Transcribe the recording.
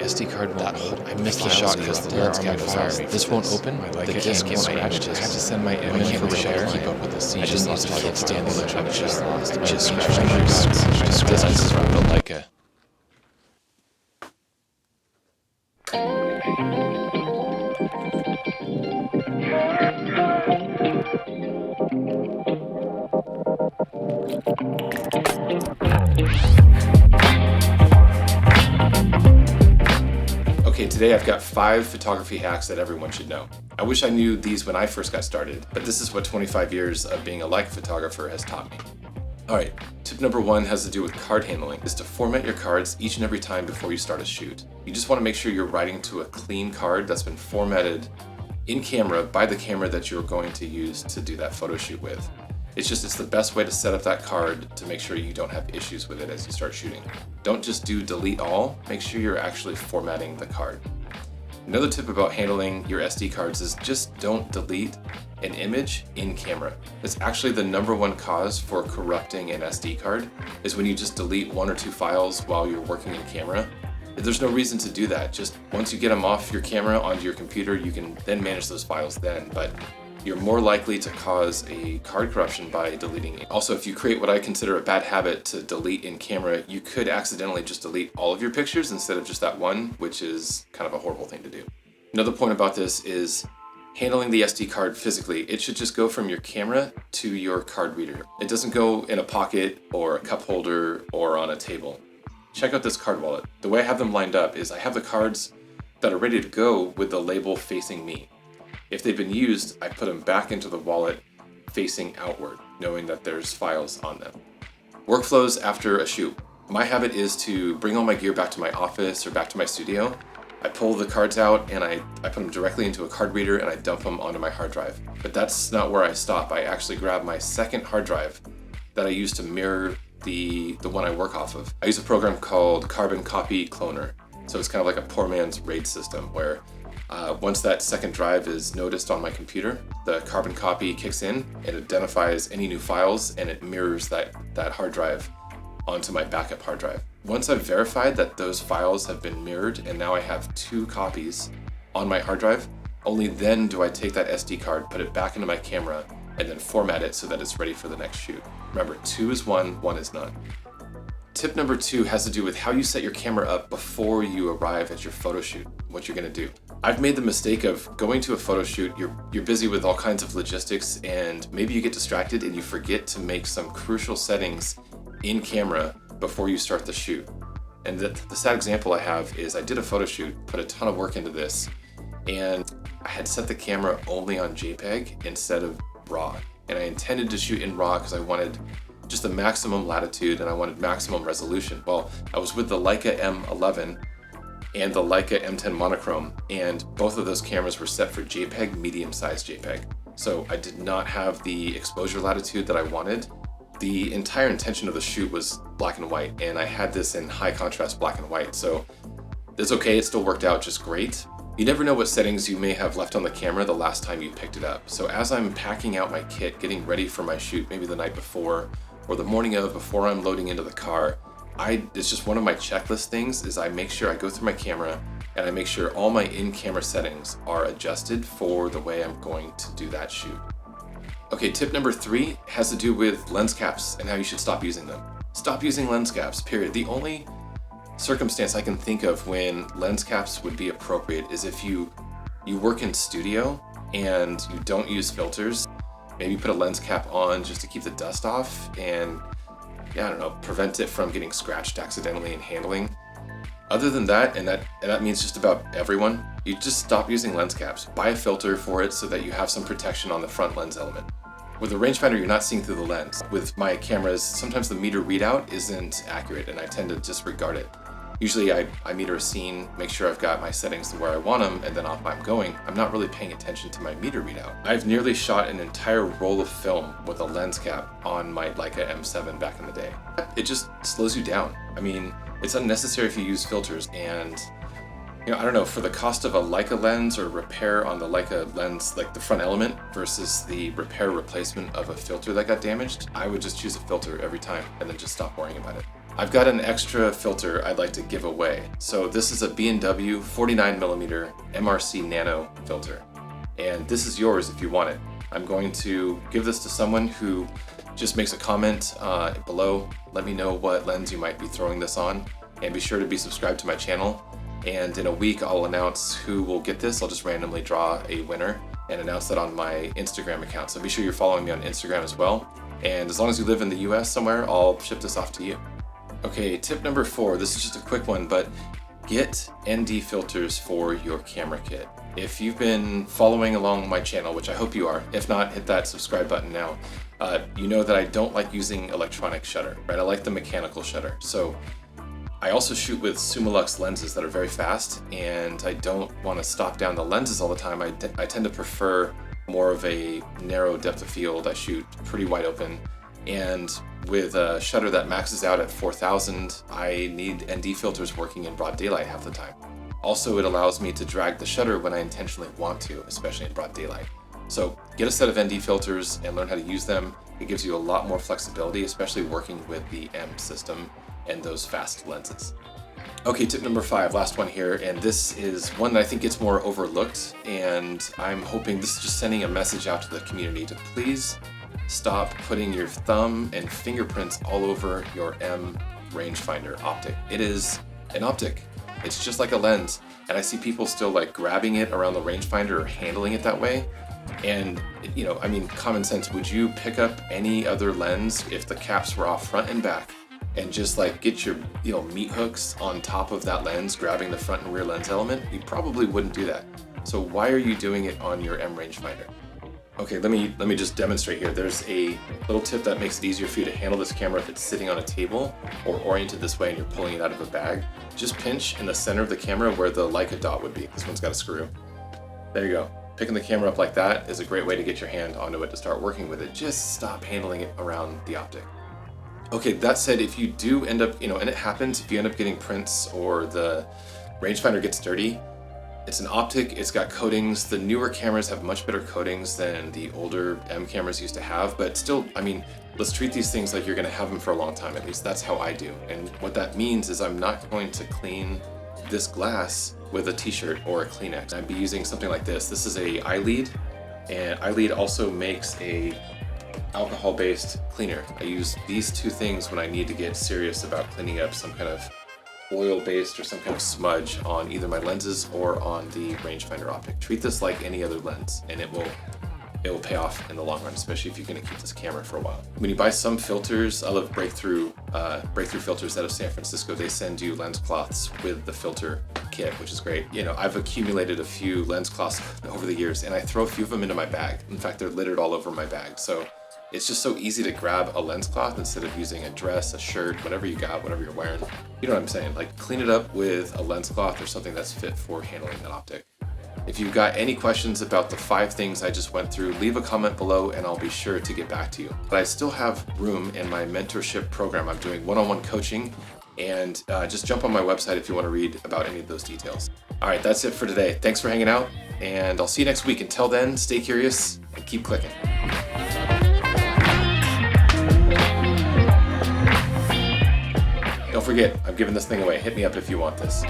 SD card won't load. I missed the shot because the lens cap was firing. This won't open. The disk won't scratch. I have to send my image for repair. Keep up with the scene. I didn't use the external electronic just lost. It just scratched my distance from the Leica. Okay, today I've got 5 photography hacks that everyone should know. I wish I knew these when I first got started, but this is what 25 years of being a Leica photographer has taught me. Alright, tip number 1 has to do with card handling, is to format your cards each and every time before you start a shoot. You just want to make sure you're writing to a clean card that's been formatted in camera by the camera that you're going to use to do that photo shoot with. It's the best way to set up that card to make sure you don't have issues with it as you start shooting. Don't just do delete all, make sure you're actually formatting the card. Another tip about handling your SD cards is just don't delete an image in camera. It's actually the #1 cause for corrupting an SD card, is when you just delete 1 or 2 files while you're working in camera. There's no reason to do that. Just once you get them off your camera onto your computer, you can then manage those files then, but you're more likely to cause a card corruption by deleting it. Also, if you create what I consider a bad habit to delete in camera, you could accidentally just delete all of your pictures instead of just that one, which is kind of a horrible thing to do. Another point about this is handling the SD card physically. It should just go from your camera to your card reader. It doesn't go in a pocket or a cup holder or on a table. Check out this card wallet. The way I have them lined up is I have the cards that are ready to go with the label facing me. If they've been used, I put them back into the wallet facing outward, knowing that there's files on them. Workflows after a shoot. My habit is to bring all my gear back to my office or back to my studio. I pull the cards out and I put them directly into a card reader and I dump them onto my hard drive. But that's not where I stop. I actually grab my second hard drive that I use to mirror the one I work off of. I use a program called Carbon Copy Cloner. So it's kind of like a poor man's RAID system where once that second drive is noticed on my computer, the carbon copy kicks in, it identifies any new files, and it mirrors that hard drive onto my backup hard drive. Once I've verified that those files have been mirrored and now I have 2 copies on my hard drive, only then do I take that SD card, put it back into my camera, and then format it so that it's ready for the next shoot. Remember, 2 is 1, 1 is none. Tip number 2 has to do with how you set your camera up before you arrive at your photo shoot, what you're gonna do. I've made the mistake of going to a photo shoot, you're busy with all kinds of logistics, and maybe you get distracted and you forget to make some crucial settings in camera before you start the shoot. And the sad example I have is I did a photo shoot, put a ton of work into this, and I had set the camera only on JPEG instead of RAW. And I intended to shoot in RAW because I wanted just the maximum latitude and I wanted maximum resolution. Well, I was with the Leica M11 and the Leica M10 monochrome, and both of those cameras were set for JPEG, medium-sized JPEG. So I did not have the exposure latitude that I wanted. The entire intention of the shoot was black and white, and I had this in high contrast black and white, so it's okay, it still worked out just great. You never know what settings you may have left on the camera the last time you picked it up. So as I'm packing out my kit, getting ready for my shoot, maybe the night before, or the morning of, before I'm loading into the car, it's just one of my checklist things is I make sure I go through my camera and I make sure all my in-camera settings are adjusted for the way I'm going to do that shoot. Okay, tip number 3 has to do with lens caps and how you should stop using them. Stop using lens caps, period. The only circumstance I can think of when lens caps would be appropriate is if you work in studio and you don't use filters. Maybe put a lens cap on just to keep the dust off and, I don't know, prevent it from getting scratched accidentally in handling. Other than that, and that means just about everyone, you just stop using lens caps. Buy a filter for it so that you have some protection on the front lens element. With a rangefinder, you're not seeing through the lens. With my cameras, sometimes the meter readout isn't accurate and I tend to disregard it. Usually I meter a scene, make sure I've got my settings to where I want them, and then off I'm going. I'm not really paying attention to my meter readout. I've nearly shot an entire roll of film with a lens cap on my Leica M7 back in the day. It just slows you down. I mean, it's unnecessary if you use filters, and I don't know, for the cost of a Leica lens or repair on the Leica lens, like the front element versus the repair replacement of a filter that got damaged, I would just choose a filter every time and then just stop worrying about it. I've got an extra filter I'd like to give away. So this is a B+W 49mm MRC Nano filter. And this is yours if you want it. I'm going to give this to someone who just makes a comment below. Let me know what lens you might be throwing this on. And be sure to be subscribed to my channel. And in a week, I'll announce who will get this. I'll just randomly draw a winner and announce that on my Instagram account. So be sure you're following me on Instagram as well. And as long as you live in the US somewhere, I'll ship this off to you. Okay, tip number 4, this is just a quick one, but get ND filters for your camera kit. If you've been following along my channel, which I hope you are, if not, hit that subscribe button now. You know that I don't like using electronic shutter, right? I like the mechanical shutter. So I also shoot with Summilux lenses that are very fast, and I don't want to stop down the lenses all the time. I tend to prefer more of a narrow depth of field. I shoot pretty wide open, and with a shutter that maxes out at 4000, I need ND filters working in broad daylight half the time. Also, it allows me to drag the shutter when I intentionally want to, especially in broad daylight. So get a set of ND filters and learn how to use them. It gives you a lot more flexibility, especially working with the M system and those fast lenses. Okay, tip number 5, last one here, and this is one that I think gets more overlooked, and I'm hoping this is just sending a message out to the community to please stop putting your thumb and fingerprints all over your M rangefinder optic. It is an optic. It's just like a lens, and I see people still like grabbing it around the rangefinder or handling it that way. And you know, I mean, common sense, would you pick up any other lens if the caps were off front and back and just like get your, you know, meat hooks on top of that lens, grabbing the front and rear lens element? You probably wouldn't do that. So why are you doing it on your M rangefinder? Okay, let me just demonstrate here. There's a little tip that makes it easier for you to handle this camera if it's sitting on a table or oriented this way and you're pulling it out of a bag. Just pinch in the center of the camera where the Leica dot would be. This one's got a screw. There you go. Picking the camera up like that is a great way to get your hand onto it to start working with it. Just stop handling it around the optic. Okay, that said, if you do end up, you know, and it happens, if you end up getting prints or the rangefinder gets dirty, it's an optic, it's got coatings. The newer cameras have much better coatings than the older M cameras used to have, but still, I mean, let's treat these things like you're gonna have them for a long time. At least that's how I do. And what that means is I'm not going to clean this glass with a t-shirt or a Kleenex. I'd be using something like this. This is a iLead, and iLead also makes a alcohol-based cleaner. I use these two things when I need to get serious about cleaning up some kind of oil-based or some kind of smudge on either my lenses or on the rangefinder optic. Treat this like any other lens, and it will pay off in the long run, especially if you're going to keep this camera for a while. When you buy some filters, I love Breakthrough Filters out of San Francisco. They send you lens cloths with the filter kit, which is great. You know, I've accumulated a few lens cloths over the years, and I throw a few of them into my bag. In fact, they're littered all over my bag. So it's just so easy to grab a lens cloth instead of using a dress, a shirt, whatever you got, whatever you're wearing. You know what I'm saying? Like, clean it up with a lens cloth or something that's fit for handling that optic. If you've got any questions about the 5 things I just went through, leave a comment below and I'll be sure to get back to you. But I still have room in my mentorship program. I'm doing one-on-one coaching, and just jump on my website if you want to read about any of those details. All right, that's it for today. Thanks for hanging out, and I'll see you next week. Until then, stay curious and keep clicking. Don't forget, I'm giving this thing away. Hit me up if you want this.